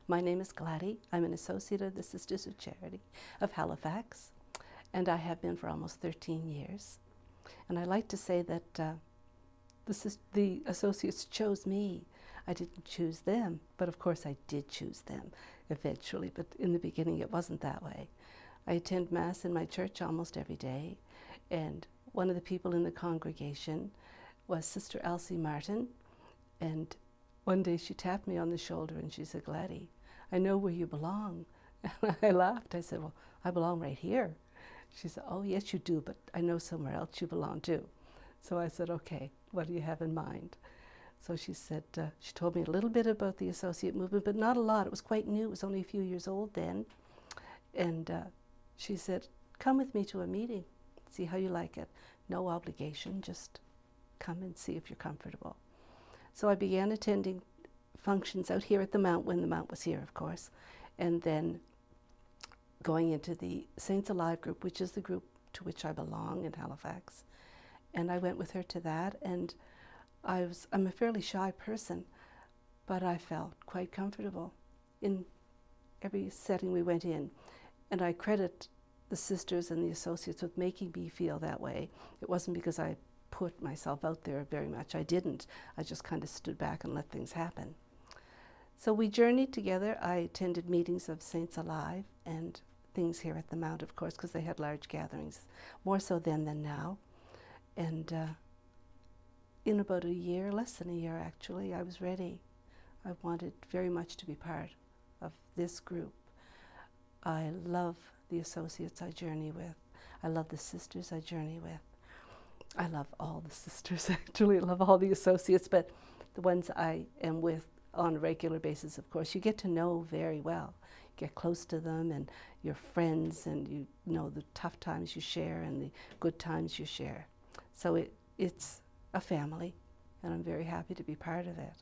My name is Glady. I'm an associate of the Sisters of Charity of Halifax, and I have been for almost 13 years. And I like to say that the associates chose me. I didn't choose them, but of course I did choose them eventually, but in the beginning it wasn't that way. I attend Mass in my church almost every day, and one of the people in the congregation was Sister Elsie Martin, and one day she tapped me on the shoulder and she said, "Glady, I know where you belong." And I laughed. I said, "Well, I belong right here." She said, "Oh, yes, you do, but I know somewhere else you belong too." So I said, "Okay, what do you have in mind?" So she said, she told me a little bit about the associate movement, but not a lot. It was quite new. It was only a few years old then. And she said, "Come with me to a meeting, see how you like it. No obligation, just come and see if you're comfortable." So I began attending functions out here at the Mount, when the Mount was here, of course, and then going into the Saints Alive group, which is the group to which I belong in Halifax. And I went with her to that, and I'm a fairly shy person, but I felt quite comfortable in every setting we went in. And I credit the sisters and the associates with making me feel that way. It wasn't because I put myself out there very much. I didn't. I just kind of stood back and let things happen. So we journeyed together. I attended meetings of Saints Alive and things here at the Mount, of course, because they had large gatherings, more so then than now. And in about a year, less than a year actually, I was ready. I wanted very much to be part of this group. I love the associates I journey with. I love the sisters I journey with. I love all the sisters, actually. I love all the associates, but the ones I am with on a regular basis, of course, you get to know very well. You get close to them, and you're friends, and you know the tough times you share and the good times you share. So it's a family, and I'm very happy to be part of it.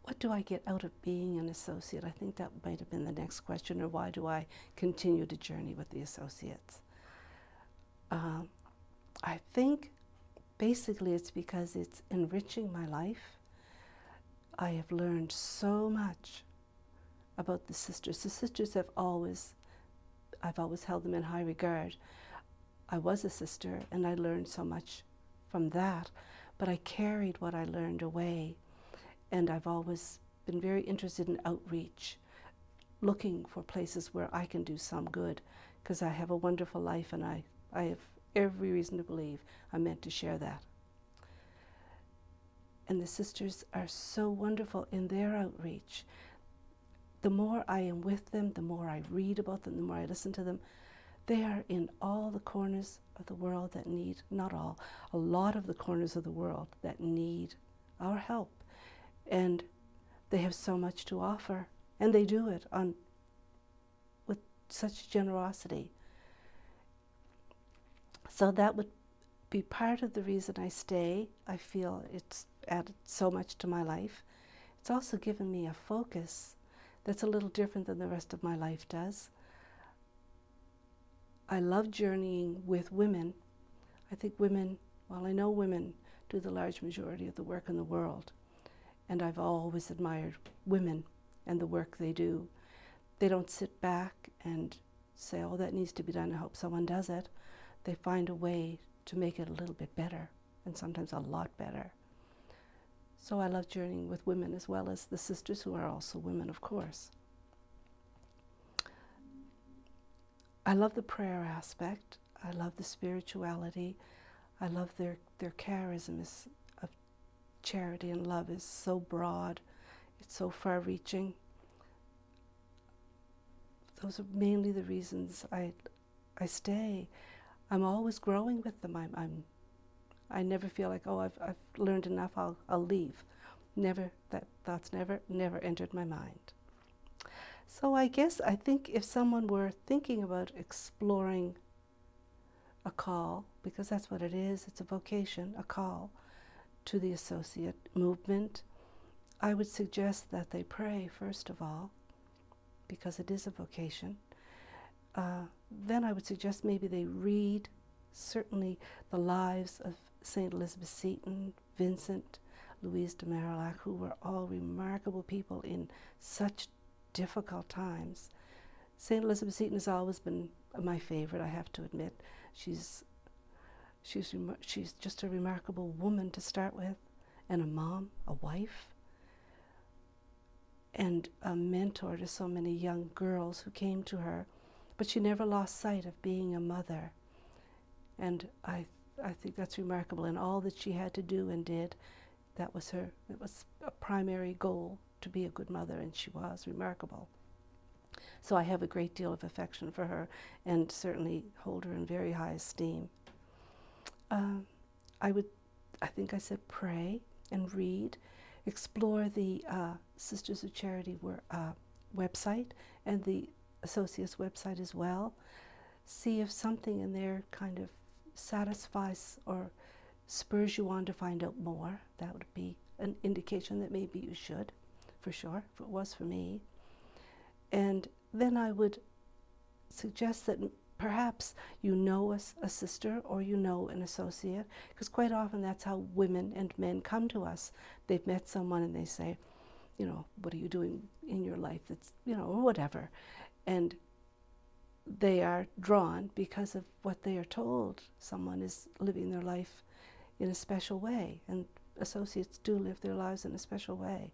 What do I get out of being an associate? I think that might have been the next question, or why do I continue to journey with the associates? I think basically it's because it's enriching my life. I have learned so much about the sisters. The sisters I've always held them in high regard. I was a sister and I learned so much from that, but I carried what I learned away, and I've always been very interested in outreach, looking for places where I can do some good, because I have a wonderful life and I have every reason to believe I'm meant to share that. And the sisters are so wonderful in their outreach. The more I am with them, the more I read about them, the more I listen to them. They are in all the corners of the world that need, not all, a lot of the corners of the world that need our help. And they have so much to offer, and they do it with such generosity. So that would be part of the reason I stay. I feel it's added so much to my life. It's also given me a focus that's a little different than the rest of my life does. I love journeying with women. I think women, well, I know women do the large majority of the work in the world, and I've always admired women and the work they do. They don't sit back and say, "Oh, that needs to be done, I hope someone does it." They find a way to make it a little bit better, and sometimes a lot better. So I love journeying with women, as well as the sisters who are also women, of course. I love the prayer aspect. I love the spirituality. I love their charism of charity and love is so broad. It's so far-reaching. Those are mainly the reasons I stay. I'm always growing with them. I never feel like, oh, I've learned enough, I'll leave. Never, that thought's never entered my mind. So I think if someone were thinking about exploring a call, because that's what it is, it's a vocation, a call to the associate movement, I would suggest that they pray first of all, because it is a vocation. Then I would suggest maybe they read certainly the lives of St. Elizabeth Seton, Vincent, Louise de Marillac, who were all remarkable people in such difficult times. St. Elizabeth Seton has always been my favorite, I have to admit. She's just a remarkable woman to start with, and a mom, a wife, and a mentor to so many young girls who came to her. But she never lost sight of being a mother. And I think that's remarkable. And all that she had to do and did, it was a primary goal, to be a good mother, and she was remarkable. So I have a great deal of affection for her, and certainly hold her in very high esteem. I think I said pray and read, explore the Sisters of Charity website and the Associates website as well. See if something in there kind of satisfies or spurs you on to find out more. That would be an indication that maybe you should, for sure, if it was for me. And then I would suggest that perhaps you know a sister or you know an associate, because quite often that's how women and men come to us. They've met someone and they say, you know, what are you doing in your life that's, you know, or whatever. And they are drawn because of what they are told. Someone is living their life in a special way, and associates do live their lives in a special way.